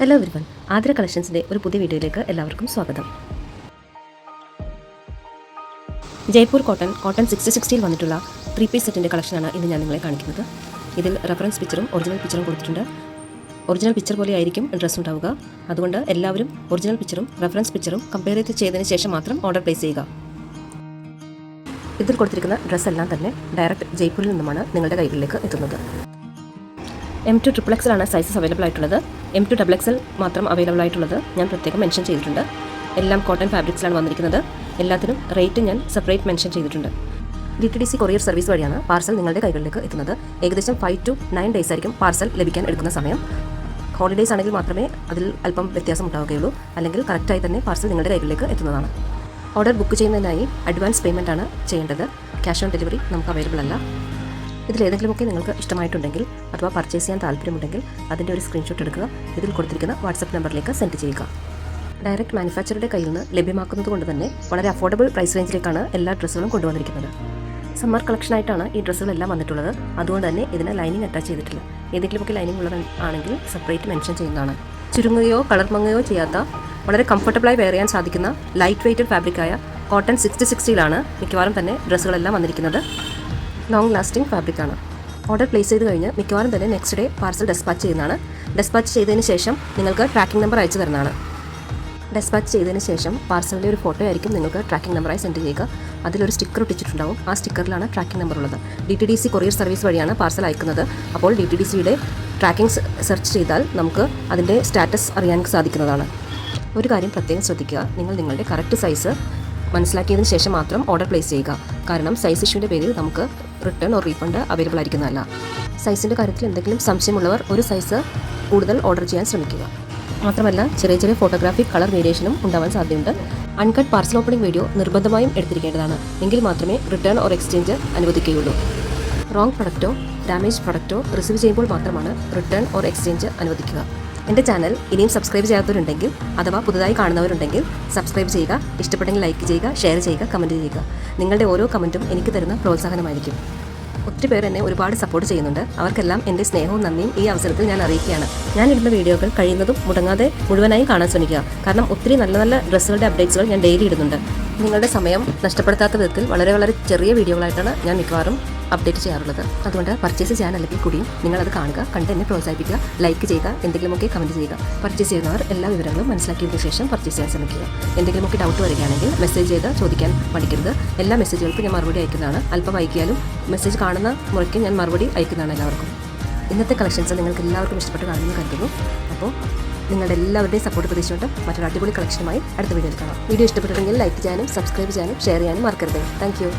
Hello everyone, Athira കളക്ഷൻസിൻ്റെ ഒരു പുതിയ വീഡിയോയിലേക്ക് എല്ലാവർക്കും സ്വാഗതം. ജയ്പൂർ കോട്ടൺ 6060 വന്നിട്ടുള്ള 3-piece സെറ്റിൻ്റെ കളക്ഷനാണ് ഇന്ന് ഞാൻ നിങ്ങളെ കാണിക്കുന്നത്. ഇതിൽ റെഫറൻസ് പിക്ചറും ഒറിജിനൽ പിക്ചറും കൊടുത്തിട്ടുണ്ട്. ഒറിജിനൽ പിക്ചർ പോലെ ആയിരിക്കും ഡ്രസ്സ് ഉണ്ടാവുക. അതുകൊണ്ട് എല്ലാവരും ഒറിജിനൽ പിക്ചറും റെഫറൻസ് പിക്ചറും കമ്പയർ ചെയ്തതിന് ശേഷം മാത്രം ഓർഡർ പ്ലേസ് ചെയ്യുക. ഇതിൽ കൊടുത്തിരിക്കുന്ന ഡ്രസ്സെല്ലാം തന്നെ ഡയറക്റ്റ് ജയ്പൂരിൽ നിന്നുമാണ് നിങ്ങളുടെ കൈകളിലേക്ക് എത്തുന്നത്. M2 XXL ആണ് സൈസസ് അവൈലബിൾ ആയിട്ടുള്ളത്. M2 XXL മാത്രം അവൈലബിൾ ആയിട്ടുള്ളത് ഞാൻ പ്രത്യേകം മെൻഷൻ ചെയ്തിട്ടുണ്ട്. എല്ലാം കോട്ടൺ ഫാബ്രിക്സിലാണ് വന്നിരിക്കുന്നത്. എല്ലാത്തിനും റേറ്റ് ഞാൻ സെപ്പറേറ്റ് മെൻഷൻ ചെയ്തിട്ടുണ്ട്. DTDC കൊറിയർ സർവീസ് വഴിയാണ് പാർസൽ നിങ്ങളുടെ കൈകളിലേക്ക് എത്തുന്നത്. ഏകദേശം 5 to 9 days ആയിരിക്കും പാർസൽ ലഭിക്കാൻ എടുക്കുന്ന സമയം. ഹോളിഡേയ്സ് ആണെങ്കിൽ മാത്രമേ അതിൽ അല്പം വ്യത്യാസം ഉണ്ടാവുകയുള്ളൂ. അല്ലെങ്കിൽ കറക്റ്റായി തന്നെ പാർസൽ നിങ്ങളുടെ കൈകളിലേക്ക് എത്തുന്നതാണ്. ഓർഡർ ബുക്ക് ചെയ്യുന്നതിനായി അഡ്വാൻസ് പേയ്മെൻ്റ് ആണ് ചെയ്യേണ്ടത്. ക്യാഷ് ഓൺ ഡെലിവറി നമുക്ക് അവൈലബിൾ അല്ല. ഇതിലേതെങ്കിലുമൊക്കെ നിങ്ങൾക്ക് ഇഷ്ടമായിട്ടുണ്ടെങ്കിൽ അഥവാ പർച്ചേസ് ചെയ്യാൻ താല്പര്യമുണ്ടെങ്കിൽ അതിൻ്റെ ഒരു സ്ക്രീൻഷോട്ട് എടുക്കുക. ഇതിൽ കൊടുത്തിരിക്കുന്ന വാട്സപ്പ് നമ്പറിലേക്ക് സെൻഡ് ചെയ്യുക. ഡയറക്റ്റ് മാനുഫാക്ചറുടെ കയ്യിൽ നിന്ന് ലഭ്യമാക്കുന്നത് കൊണ്ട് തന്നെ വളരെ അഫോർഡബിൾ പ്രൈസ് റേഞ്ചിലേക്കാണ് എല്ലാ ഡ്രസ്സുകളും കൊണ്ടുവന്നിരിക്കുന്നത്. സമ്മർ കളക്ഷനായിട്ടാണ് ഈ ഡ്രസ്സുകളെല്ലാം വന്നിട്ടുള്ളത്. അതുകൊണ്ട് തന്നെ ഇതിന് ലൈനിങ് അറ്റാച്ച് ചെയ്തിട്ടില്ല. ഏതെങ്കിലുമൊക്കെ ലൈനിങ് ഉള്ളത് ആണെങ്കിൽ സെപ്പറേറ്റ് മെൻഷൻ ചെയ്യുന്നതാണ്. ചുരുങ്ങുകയോ കളർ മങ്ങുകയോ ചെയ്യാത്ത വളരെ കംഫർട്ടബിളായി വെയർ ചെയ്യാൻ സാധിക്കുന്ന ലൈറ്റ് വെയ്റ്റഡ് ഫാബ്രിക്കായ കോട്ടൺ 6060 മിക്കവാറും തന്നെ ഡ്രസ്സുകളെല്ലാം വന്നിരിക്കുന്നത്. ലോങ് ലാസ്റ്റിംഗ് ഫാബ്രിക്കാണ്. ഓർഡർ പ്ലേസ് ചെയ്ത് കഴിഞ്ഞ് മിക്കവാറും തന്നെ നെക്സ്റ്റ് ഡേ പാർസൽ ഡെസ്പാച്ച് ചെയ്യുന്നതാണ്. ഡെസ്പാച്ച് ചെയ്തതിന് ശേഷം നിങ്ങൾക്ക് ട്രാക്കിംഗ് നമ്പർ അയച്ചു തരുന്നതാണ്. ഡെസ്പാച്ച് ചെയ്തതിന് ശേഷം പാർസലിൻ്റെ ഒരു ഫോട്ടോ ആയിരിക്കും നിങ്ങൾക്ക് ട്രാക്കിംഗ് നമ്പറായി സെൻഡ് ചെയ്യുക. അതിലൊരു സ്റ്റിക്കർ ഒട്ടിച്ചിട്ടുണ്ടാവും. ആ സ്റ്റിക്കറിലാണ് ട്രാക്കിംഗ് നമ്പർ ഉള്ളത്. DTDC കൊറിയർ സർവീസ് വഴിയാണ് പാർസൽ അയക്കുന്നത്. അപ്പോൾ DTDCയുടെ ട്രാക്കിംഗ് സെർച്ച് ചെയ്താൽ നമുക്ക് അതിൻ്റെ സ്റ്റാറ്റസ് അറിയാൻ സാധിക്കുന്നതാണ്. ഒരു കാര്യം പ്രത്യേകം ശ്രദ്ധിക്കുക, നിങ്ങൾ നിങ്ങളുടെ കറക്റ്റ് സൈസ് മനസ്സിലാക്കിയതിന് ശേഷം മാത്രം ഓർഡർ പ്ലേസ് ചെയ്യുക. കാരണം സൈസ് ഇഷ്യൂവിൻ്റെ പേരിൽ നമുക്ക് റിട്ടേൺ ഓർ റീഫണ്ട് അവൈലബിൾ ആയിരിക്കുന്നതല്ല. സൈസിൻ്റെ കാര്യത്തിൽ എന്തെങ്കിലും സംശയമുള്ളവർ ഒരു സൈസ് കൂടുതൽ ഓർഡർ ചെയ്യാൻ ശ്രമിക്കുക. മാത്രമല്ല ചെറിയ ചെറിയ ഫോട്ടോഗ്രാഫിക് കളർ വേരിയേഷനും ഉണ്ടാവാൻ സാധ്യതയുണ്ട്. അൺകട്ട് പാർസൽ ഓപ്പണിംഗ് വീഡിയോ നിർബന്ധമായും എടുത്തിരിക്കേണ്ടതാണ്. എങ്കിൽ മാത്രമേ റിട്ടേൺ ഓർ എക്സ്ചേഞ്ച് അനുവദിക്കുകയുള്ളൂ. റോങ് പ്രൊഡക്റ്റോ ഡാമേജ് പ്രൊഡക്റ്റോ റിസീവ് ചെയ്യുമ്പോൾ മാത്രമാണ് റിട്ടേൺ ഓർ എക്സ്ചേഞ്ച് അനുവദിക്കുക. എൻ്റെ ചാനൽ ഇനിയും സബ്സ്ക്രൈബ് ചെയ്യാത്തവരുണ്ടെങ്കിൽ അഥവാ പുതുതായി കാണുന്നവരുണ്ടെങ്കിൽ സബ്സ്ക്രൈബ് ചെയ്യുക. ഇഷ്ടപ്പെട്ടെങ്കിൽ ലൈക്ക് ചെയ്യുക, ഷെയർ ചെയ്യുക, കമൻറ്റ് ചെയ്യുക. നിങ്ങളുടെ ഓരോ കമൻറ്റും എനിക്ക് തരുന്ന പ്രോത്സാഹനമായിരിക്കും. ഒത്തിരി പേർ എന്നെ ഒരുപാട് സപ്പോർട്ട് ചെയ്യുന്നുണ്ട്. അവർക്കെല്ലാം എൻ്റെ സ്നേഹവും നന്ദിയും ഈ അവസരത്തിൽ ഞാൻ അറിയിക്കുകയാണ്. ഞാനിടുന്ന വീഡിയോകൾ കഴിയുന്നതും മുടങ്ങാതെ മുഴുവനായി കാണാൻ ശ്രമിക്കുക. കാരണം ഒത്തിരി നല്ല നല്ല ഡ്രസ്സുകളുടെ അപ്ഡേറ്റ്സുകൾ ഞാൻ ഡെയിലി ഇടുന്നുണ്ട്. നിങ്ങളുടെ സമയം നഷ്ടപ്പെടുത്താത്ത വിധത്തിൽ വളരെ വളരെ ചെറിയ വീഡിയോകളായിട്ടാണ് ഞാൻ മിക്കവാറും അപ്ഡേറ്റ് ചെയ്യാറുള്ളത്. അതുകൊണ്ട് പർച്ചേസ് ചെയ്യാൻ അല്ലെങ്കിൽ കൂടിയും നിങ്ങളത് കാണുക, കണ്ട് എന്നെ പ്രോത്സാഹിപ്പിക്കുക, ലൈക്ക് ചെയ്യുക, എന്തെങ്കിലുമൊക്കെ കമൻറ്റ് ചെയ്യുക. പർച്ചേസ് ചെയ്യുന്നവർ എല്ലാ വിവരങ്ങളും മനസ്സിലാക്കിയതിനു ശേഷം പർച്ചേസ് ചെയ്യാൻ ശ്രമിക്കുക. എന്തെങ്കിലുമൊക്കെ ഡൗട്ട് വരികയാണെങ്കിൽ മെസ്സേജ് ചെയ്ത് ചോദിക്കാൻ മടിക്കരുത്. എല്ലാ മെസ്സേജുകൾക്കും ഞാൻ മറുപടി അയക്കുന്നതാണ്. അല്പം വൈകിയാലും മെസ്സേജ് കാണുന്ന മുറയ്ക്ക് ഞാൻ മറുപടി അയക്കുന്നതാണ് എല്ലാവർക്കും. ഇന്നത്തെ കളക്ഷൻസ് നിങ്ങൾക്ക് എല്ലാവർക്കും ഇഷ്ടപ്പെട്ട് കാണുമെന്ന് കരുതുന്നു. അപ്പോൾ നിങ്ങളുടെ എല്ലാവരുടെയും സപ്പോർട്ട് പ്രതീക്ഷിച്ചുകൊണ്ട് മറ്റൊരു അടിപൊളി കളക്ഷനുമായി അടുത്ത വീഡിയോയിൽ കാണാം. വീഡിയോ ഇഷ്ടപ്പെട്ടിട്ടുണ്ടെങ്കിൽ ലൈക്ക് ചെയ്യാനും സബ്സ്ക്രൈബ് ചെയ്യാനും ഷെയർ ചെയ്യാനും മറക്കരുത്. Thank you.